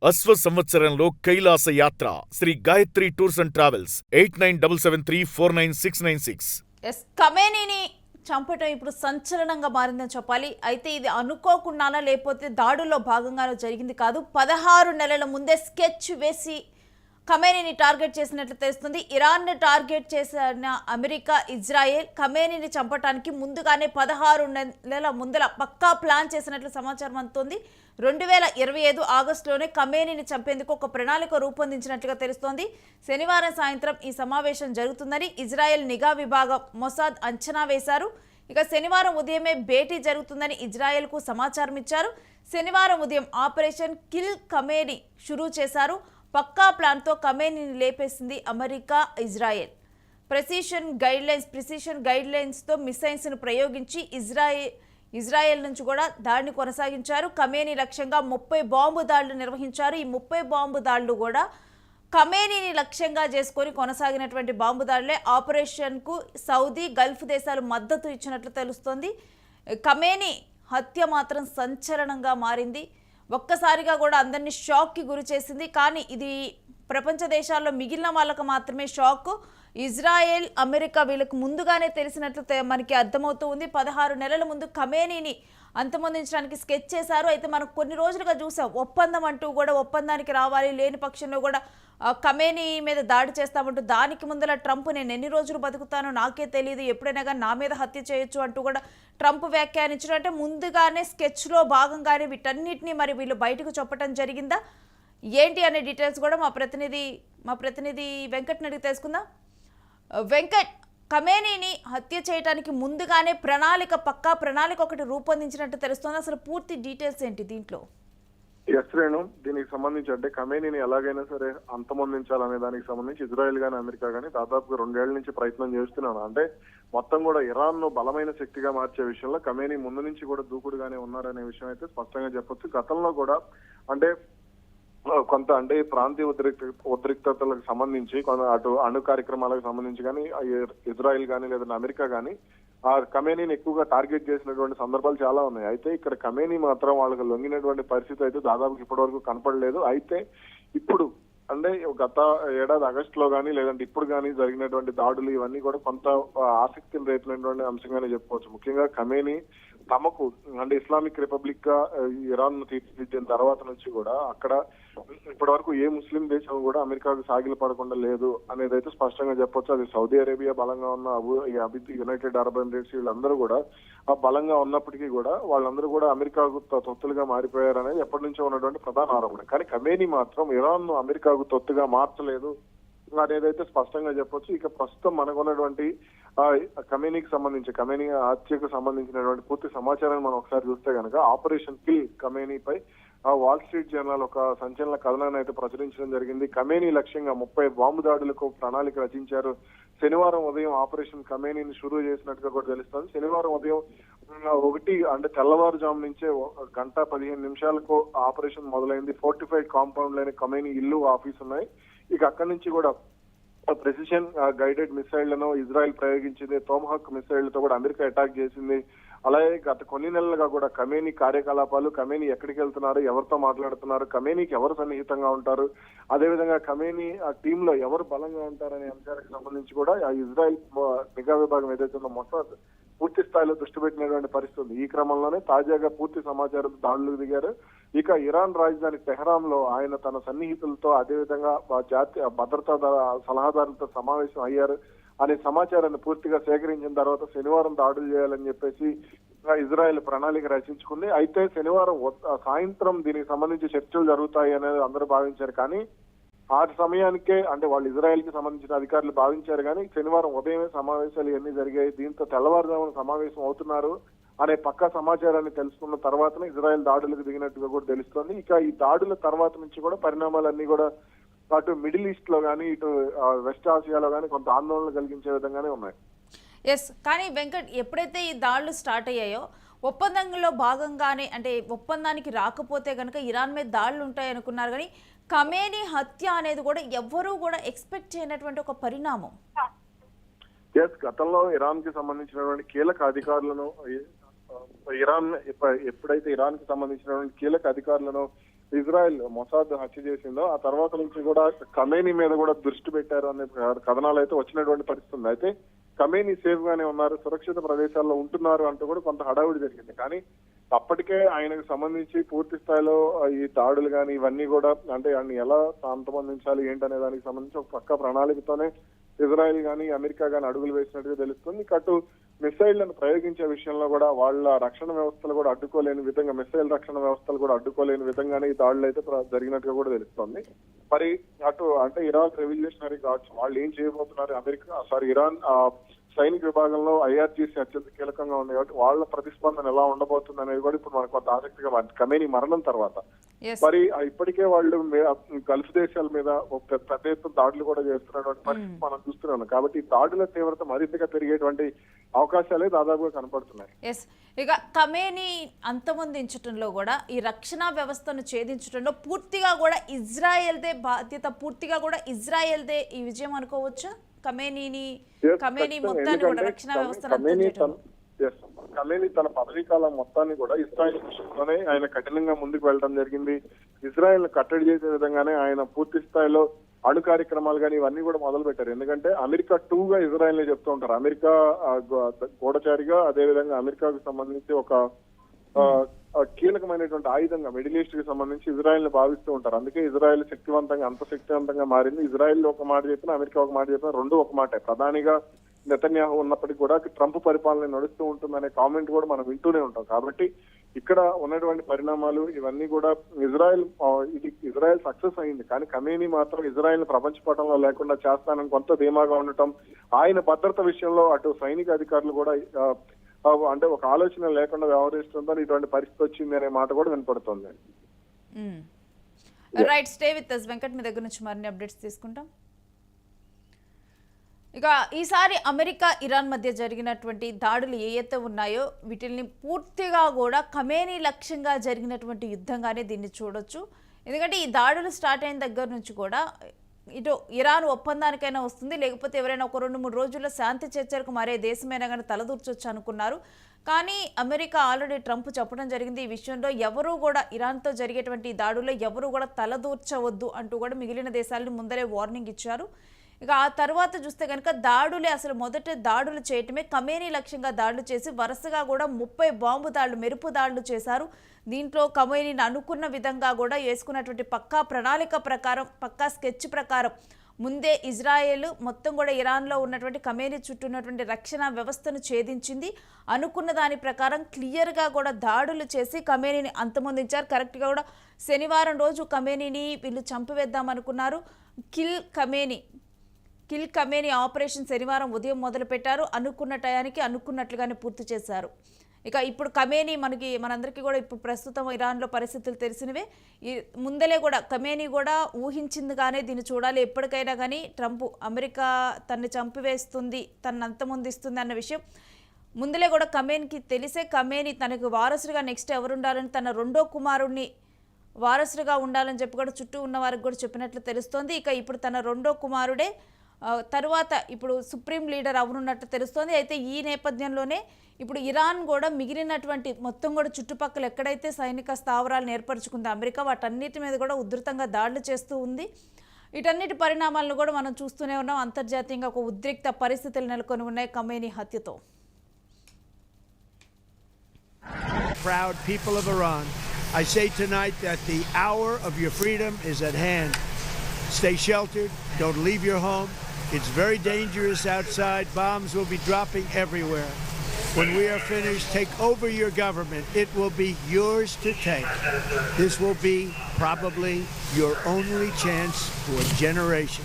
అశ్వ సంవత్సరంలో కైలాస యాత్ర Sri Gayatri tours and travels 8977349696. ఖమేనీని చంపటం ఇప్పుడు సంచలనంగా మారిందని చెప్పాలి. అయితే ఇది అనుకోకుండానా లేకపోతే దాడుల్లో భాగంగానో జరిగింది కాదు. 16 నెలల ముందే స్కెచ్ వేసి ఖమేనీని టార్గెట్ చేసినట్లు తెలుస్తుంది. ఇరాన్ను టార్గెట్ చేసిన అమెరికా, ఇజ్రాయెల్ ఖమేనీని చంపడానికి ముందుగానే 16 నెలల ముందల పక్కా ప్లాన్ చేసినట్లు సమాచారం అందుతోంది. 2025 ఆగస్టులోనే ఖమేనీని చంపేందుకు ఒక ప్రణాళిక రూపొందించినట్లుగా తెలుస్తోంది. శనివారం సాయంత్రం ఈ సమావేశం జరుగుతుందని ఇజ్రాయెల్ నిఘా విభాగం మొసాద్ అంచనా వేశారు. ఇక శనివారం ఉదయమే భేటీ జరుగుతుందని ఇజ్రాయెల్కు సమాచారం ఇచ్చారు. శనివారం ఉదయం ఆపరేషన్ కిల్ ఖమేనీ షురూ చేశారు. పక్కా ప్లాన్తో ఖమేనీని లేపేసింది అమెరికా, ఇజ్రాయెల్. ప్రెసిషన్ గైడ్లైన్స్తో మిసైల్స్ను ప్రయోగించి ఇజ్రాయెల్ నుంచి కూడా దాడిని కొనసాగించారు. ఖమేనీ లక్ష్యంగా 30 బాంబు దాడులు నిర్వహించారు. ఈ 30 బాంబు దాడులు కూడా ఖమేనీని లక్ష్యంగా చేసుకొని కొనసాగినటువంటి బాంబు దాడులే. ఆపరేషన్కు సౌదీ, గల్ఫ్ దేశాలు మద్దతు ఇచ్చినట్లు తెలుస్తోంది. ఖమేనీ హత్య మాత్రం సంచలనంగా మారింది. ఒక్కసారిగా కూడా అందరినీ షాక్కి గురి చేసింది. కానీ ఇది ప్రపంచ దేశాల్లో మిగిలిన వాళ్ళకు మాత్రమే షాక్. ఇజ్రాయెల్, అమెరికా వీళ్ళకు ముందుగానే తెలిసినట్లు మనకి అర్థమవుతూ ఉంది. 16 నెలల ముందు ఖమేనీని అంతమొందించడానికి స్కెచ్ చేశారు. అయితే మనం కొన్ని రోజులుగా చూసాం, ఒప్పందం అంటూ కూడా ఒప్పందానికి రావాలి, లేని పక్షంలో కూడా ఖమేనీ మీద దాడి చేస్తామంటూ, దానికి ముందర ట్రంప్ నేను ఎన్ని రోజులు బతుకుతానో నాకే తెలియదు, ఎప్పుడైనా కానీ నా మీద హత్య చేయొచ్చు అంటూ కూడా ట్రంప్ వ్యాఖ్యానించడం. అంటే ముందుగానే స్కెచ్లో భాగంగానే వీటన్నిటిని మరి వీళ్ళు బయటకు చెప్పడం జరిగిందా ఏంటి అనే డీటెయిల్స్ కూడా మా ప్రతినిధి వెంకట్ని అడిగి తెలుసుకుందాం. వెంకట్, ఖమేనీని హత్య చేయడానికి ముందుగానే పక్కా ప్రణాళిక ఒకటి రూపొందించినట్టు తెలుస్తుంది. అసలు పూర్తి డీటెయిల్స్ ఏంటి దీంట్లో? రేణు, దీనికి సంబంధించి అంటే ఖమేనీని ఎలాగైనా సరే అంతమొందించాలనే దానికి సంబంధించి ఇజ్రాయెల్ గానీ అమెరికా గానీ దాదాపుగా 2 ఏళ్ల నుంచి ప్రయత్నం చేస్తున్నాను. అంటే మొత్తం కూడా ఇరాన్ ను బలమైన శక్తిగా మార్చే విషయంలో ఖమేనీ ముందు నుంచి కూడా దూకుడుగానే ఉన్నారనే విషయం అయితే స్పష్టంగా చెప్పొచ్చు. గతంలో కూడా అంటే కొంత అంటే ప్రాంతీయ ఉద్రిక్తతలకు సంబంధించి అటు అణు కార్యక్రమాలకు సంబంధించి కానీ ఇజ్రాయెల్ కానీ లేదా అమెరికా కానీ ఆ ఖమేనీని ఎక్కువగా టార్గెట్ చేసినటువంటి సందర్భాలు చాలా ఉన్నాయి. అయితే ఇక్కడ ఖమేనీ మాత్రం వాళ్ళకి లొంగినటువంటి పరిస్థితి అయితే దాదాపు ఇప్పటి వరకు కనపడలేదు. అయితే ఇప్పుడు అంటే గత ఏడాది ఆగస్టులో కానీ లేదంటే ఇప్పుడు కానీ జరిగినటువంటి దాడులు ఇవన్నీ కూడా కొంత ఆసక్తిని రేపినటువంటి అంశంగానే చెప్పుకోవచ్చు. ముఖ్యంగా ఖమేనీ తమకు అంటే ఇస్లామిక్ రిపబ్లిక్ గా ఇరాన్ ను తీర్చిదిద్దిన తర్వాత నుంచి కూడా అక్కడ ఇప్పటి వరకు ఏ ముస్లిం దేశం కూడా అమెరికాకు సాగిల పడకుండా లేదు అనేది అయితే స్పష్టంగా చెప్పొచ్చు. అది సౌదీ అరేబియా బలంగా ఉన్న యునైటెడ్ అరబ్ ఎమిరేట్స్ వీళ్ళందరూ కూడా ఆ బలంగా ఉన్నప్పటికీ కూడా వాళ్ళందరూ కూడా అమెరికాకు తొత్తులుగా మారిపోయారనేది ఎప్పటి నుంచో ఉన్నటువంటి ప్రధాన ఆరోపణ. కానీ ఖమేనీ మాత్రం ఇరాన్ ను అమెరికాకు తొత్తుగా మార్చలేదు అనేదైతే స్పష్టంగా చెప్పొచ్చు. ఇక ప్రస్తుతం మనకున్నటువంటి ఖమేనీకి సంబంధించి ఖమేనీ హత్యకు సంబంధించినటువంటి పూర్తి సమాచారాన్ని మనం ఒకసారి చూస్తే కనుక ఆపరేషన్ కిల్ ఖమేనీపై వాల్ స్ట్రీట్ జర్నల్ ఒక సంచలన కథనాన్ని అయితే ప్రచురించడం జరిగింది. ఖమేనీ లక్ష్యంగా 30 బాంబు దాడులకు ప్రణాళిక రచించారు. శనివారం ఉదయం ఆపరేషన్ ఖమేనీని షురూ చేసినట్టుగా కూడా తెలుస్తుంది. శనివారం ఉదయం 1 అంటే తెల్లవారుజాము నుంచే 1:15 ఆపరేషన్ మొదలైంది. 45 కాంపౌండ్ లేని ఖమేనీ ఇల్లు, ఆఫీస్ ఉన్నాయి. ఇక అక్కడి నుంచి కూడా ప్రెసిషన్ గైడెడ్ మిసైళ్లను ఇజ్రాయెల్ ప్రయోగించింది. టోమహాక్ మిసైళ్లతో కూడా అమెరికా అటాక్ చేసింది. అలాగే గత కొన్ని నెలలుగా కూడా ఖమేనీ కార్యకలాపాలు, ఖమేనీ ఎక్కడికి వెళ్తున్నారు, ఎవరితో మాట్లాడుతున్నారు, ఖమేనీకి ఎవరు సన్నిహితంగా ఉంటారు, అదేవిధంగా ఖమేనీ ఆ టీంలో ఎవరు బలంగా ఉంటారనే అంశాలకు సంబంధించి కూడా ఆ ఇజ్రాయెల్ నిఘా విభాగం ఏదైతే ఉందో మొసాద్ పూర్తి స్థాయిలో దృష్టి పెట్టినటువంటి పరిస్థితి. ఈ క్రమంలోనే తాజాగా పూర్తి సమాచారం దాడులకు దిగారు. ఇక ఇరాన్ రాజధాని టెహరాన్ లో ఆయన తన సన్నిహితులతో అదేవిధంగా జాతీయ భద్రతా సలహాదారులతో సమావేశం అయ్యారు అనే సమాచారాన్ని పూర్తిగా సేకరించిన తర్వాత శనివారం దాడులు చేయాలని చెప్పేసి ఇజ్రాయెల్ ప్రణాళిక రచించుకుంది. అయితే శనివారం సాయంత్రం దీనికి సంబంధించి చర్చలు జరుగుతాయి అనేది అందరూ భావించారు. కానీ ఆ సమయానికే అంటే వాళ్ళు ఇజ్రాయెల్ కి సంబంధించిన అధికారులు భావించారు. కానీ శనివారం ఉదయమే సమావేశాలు ఇవన్నీ జరిగాయి. దీంతో తెల్లవారుజామున సమావేశం అవుతున్నారు అనే పక్కా సమాచారాన్ని తెలుసుకున్న తర్వాతనే ఇజ్రాయెల్ దాడులకు దిగినట్టుగా కూడా తెలుస్తోంది. ఇక ఈ దాడుల తర్వాత నుంచి కూడా పరిణామాలన్నీ కూడా అటు మిడిల్ ఈస్ట్ లో కానీ ఇటు వెస్ట్ ఆసియాలో కానీ కొంత ఆందోళన కలిగించే విధంగానే ఉన్నాయి. ఎస్, కానీ వెంకట్, ఎప్పుడైతే ఈ దాడులు స్టార్ట్ అయ్యాయో ఒప్పందంలో భాగంగానే అంటే ఒప్పందానికి రాకపోతే కనుక ఇరాన్ మీద దాడులు ఉంటాయి అనుకున్నారు. కానీ ఖమేనీ హత్య అనేది కూడా ఎవ్వరూ కూడా ఎక్స్పెక్ట్ చేయనటువంటి ఒక పరిణామం. గతంలో ఇరాన్ కి సంబంధించినటువంటి కీలక అధికారులను ఎప్పుడైతే ఇరాన్ కి సంబంధించినటువంటి కీలక అధికారులను ఇజ్రాయెల్ మొసాద్ హత్య చేసిందో ఆ తర్వాత నుంచి కూడా ఖమేనీ మీద కూడా దృష్టి పెట్టారు అనే కథనాలు అయితే వచ్చినటువంటి పరిస్థితి ఉంది. అయితే ఖమేనీ సేఫ్ గానే ఉన్నారు, సురక్షిత ప్రదేశాల్లో ఉంటున్నారు అంటూ కూడా కొంత హడావుడి జరిగింది. కానీ అప్పటికే ఆయనకు సంబంధించి పూర్తి స్థాయిలో ఈ దాడులు కానీ ఇవన్నీ కూడా అంటే ఆయన్ని ఎలా అంతమొందించాలి ఏంటనే దానికి సంబంధించి ఒక పక్క ప్రణాళికతోనే ఇజ్రాయెల్ కానీ అమెరికా కానీ అడుగులు వేసినట్టుగా తెలుస్తుంది. కట్టు మిసైళ్లను ప్రయోగించే విషయంలో కూడా వాళ్ళ రక్షణ వ్యవస్థలు కూడా అడ్డుకోలేని విధంగా, మిసైల్ రక్షణ వ్యవస్థలు కూడా అడ్డుకోలేని విధంగానే ఈ దాడులు అయితే జరిగినట్టుగా కూడా తెలుస్తోంది. మరి అటు అంటే ఇరాన్ రెవల్యూషనరీ గార్డ్స్ వాళ్ళు ఏం చేయబోతున్నారు, ఇరాన్ సైనిక విభాగంలో ఐఆర్జీసీ అత్యంత కీలకంగా ఉంది కాబట్టి వాళ్ళ ప్రతిస్పందన ఎలా ఉండబోతుంది అనేది కూడా ఇప్పుడు మనకు కొంత ఆసక్తిగా ఖమేనీ మరణం తర్వాత మరి ఇప్పటికే వాళ్ళు గల్ఫ్ దేశాల మీద పెద్ద ఎత్తున దాడులు కూడా చేస్తున్నటువంటి పరిస్థితి మనం చూస్తున్నాం. కాబట్టి ఈ దాడుల తీవ్రత మరింతగా పెరిగేటువంటి అవకాశాలే దాదాపుగా కనపడుతున్నాయి. ఇక ఖమేనీ అంతమొందించడంలో కూడా ఈ రక్షణ వ్యవస్థను ఛేదించడంలో పూర్తిగా కూడా ఇజ్రాయెల్దే బాధ్యత, పూర్తిగా కూడా ఇజ్రాయెల్దే ఈ విజయం అనుకోవచ్చా? ఖమేనీ మొత్తాన్ని కూడా రక్షణ వ్యవస్థను ఖమేనీ తన పదవీ కాలం మొత్తాన్ని కూడా ఇజ్రాయెల్ విషయంలోనే ఆయన కఠినంగా ముందుకు వెళ్ళడం జరిగింది. ఇజ్రాయెల్ కట్టడి చేసే విధంగానే ఆయన పూర్తి స్థాయిలో అణు కార్యక్రమాలు కానీ ఇవన్నీ కూడా మొదలు పెట్టారు. ఎందుకంటే అమెరికా 2గా ఇజ్రాయెల్ ని చెప్తూ ఉంటారు. అమెరికా గూఢచారిగా, అదే విధంగా అమెరికాకు సంబంధించి ఒక కీలకమైనటువంటి ఆయుధంగా మిడిల్ ఈస్ట్ కి సంబంధించి ఇజ్రాయెల్ ని భావిస్తూ ఉంటారు. అందుకే ఇజ్రాయెల్ అంత శక్తివంతంగా మారింది. ఇజ్రాయెల్ ఒక మాట చెప్పినా, అమెరికా ఒక మాట చెప్పినా రెండు ఒక మాట. ప్రధానిగా నెతన్యాహు ఉన్నప్పటికీ కూడా ట్రంప్ పరిపాలన నడుస్తూ ఉంటుందనే కామెంట్ కూడా మనం వింటూనే ఉంటాం. కాబట్టి ఇక్కడ ఉన్నటువంటి పరిణామాలు ఇవన్నీ కూడా ఇజ్రాయెల్ సక్సెస్ అయింది. కానీ ఖమేనీ మాత్రం ఇజ్రాయెల్ ప్రపంచ పటంలో లేకుండా చేస్తానని కొంత ధీమాగా ఉండటం, ఆయన భద్రత విషయంలో అటు సైనిక అధికారులు కూడా అంటే ఒక ఆలోచన లేకుండా వ్యవహరిస్తుందని ఇటువంటి పరిస్థితి వచ్చింది అనే మాట కూడా వినపడుతుంది. Right, stay with us Venkat, మీ దగ్గర నుంచి మరిన్ని అప్డేట్స్ తీసుకుంటాం. ఇక ఈసారి అమెరికా ఇరాన్ మధ్య జరిగినటువంటి దాడులు ఏవైతే ఉన్నాయో వీటిని పూర్తిగా కూడా ఖమేనీ లక్ష్యంగా జరిగినటువంటి యుద్ధంగానే దీన్ని చూడొచ్చు. ఎందుకంటే ఈ దాడులు స్టార్ట్ అయిన దగ్గర నుంచి కూడా ఇటు ఇరాన్ ఒప్పందానికైనా వస్తుంది, లేకపోతే ఎవరైనా ఒక 2-3 రోజుల్లో శాంతి చర్చలకు మరే దేశమైనా కానీ తలదూర్చొచ్చు అనుకున్నారు. కానీ అమెరికా ఆల్రెడీ ట్రంప్ చెప్పడం జరిగింది, ఈ విషయంలో ఎవరూ కూడా ఇరాన్తో జరిగేటువంటి దాడుల్లో ఎవరూ కూడా తలదూర్చవద్దు అంటూ కూడా మిగిలిన దేశాలను ముందరే వార్నింగ్ ఇచ్చారు. ఇక ఆ తర్వాత చూస్తే కనుక దాడులే అసలు మొదట దాడులు చేయటమే ఖమేనీ లక్ష్యంగా దాడులు చేసి వరుసగా కూడా 30 బాంబు దాడులు, మెరుపు దాడులు చేశారు. దీంట్లో ఖమేనీని అనుకున్న విధంగా కూడా వేసుకున్నటువంటి పక్కా ప్రణాళిక ప్రకారం, పక్కా స్కెచ్ ప్రకారం ముందే ఇజ్రాయెల్ మొత్తం కూడా ఇరాన్లో ఉన్నటువంటి ఖమేనీ చుట్టూ ఉన్నటువంటి రక్షణ వ్యవస్థను ఛేదించింది. అనుకున్న దాని ప్రకారం క్లియర్గా కూడా దాడులు చేసి ఖమేనీని అంతమొందించారు. కరెక్ట్గా కూడా శనివారం రోజు ఖమేనీని వీళ్ళు చంపివేద్దాం అనుకున్నారు. కిల్ ఖమేనీ ఆపరేషన్ శనివారం ఉదయం మొదలుపెట్టారు. అనుకున్న టయానికి అనుకున్నట్లుగానే పూర్తి చేశారు. ఇక ఇప్పుడు ఖమేనీ మనందరికీ కూడా ఇప్పుడు ప్రస్తుతం ఇరాన్లో పరిస్థితులు తెలిసినవే. ముందలే కూడా ఖమేనీ కూడా ఊహించిందిగానే దీన్ని చూడాలి. ఎప్పటికైనా కానీ ట్రంప్ అమెరికా తనని చంపివేస్తుంది, తనని అంతమొందిస్తుంది అన్న విషయం ముందలే కూడా ఖమేనీకి తెలిసే ఖమేనీ తనకు వారసుడిగా నెక్స్ట్ ఎవరు ఉండాలని, తన రెండో కుమారుడిని వారసుడిగా ఉండాలని చెప్పి కూడా చుట్టూ ఉన్న వారికి కూడా చెప్పినట్లు తెలుస్తోంది. ఇక ఇప్పుడు తన రెండో కుమారుడే తరువాత ఇప్పుడు సుప్రీం లీడర్ అవనున్నట్టు తెలుస్తోంది. అయితే ఈ నేపథ్యంలోనే ఇప్పుడు ఇరాన్ కూడా మిగిలినటువంటి మొత్తం కూడా చుట్టుపక్కల ఎక్కడైతే సైనిక స్థావరాలను ఏర్పరచుకుందో అమెరికా, వాటన్నిటి మీద కూడా ఉధృతంగా దాడులు చేస్తూ ఉంది. వీటన్నిటి పరిణామాలను కూడా మనం చూస్తూనే ఉన్నాం. అంతర్జాతీయంగా ఒక ఉద్రిక్త పరిస్థితులు నెలకొని ఉన్నాయి Khamenei హత్యతో. Proud people of Iran, I say tonight that the hour of your freedom is at hand. Stay sheltered, don't leave your home. It's very dangerous outside. Bombs will be dropping everywhere. When we are finished, take over your government. It will be yours to take. This will be probably your only chance for a generation.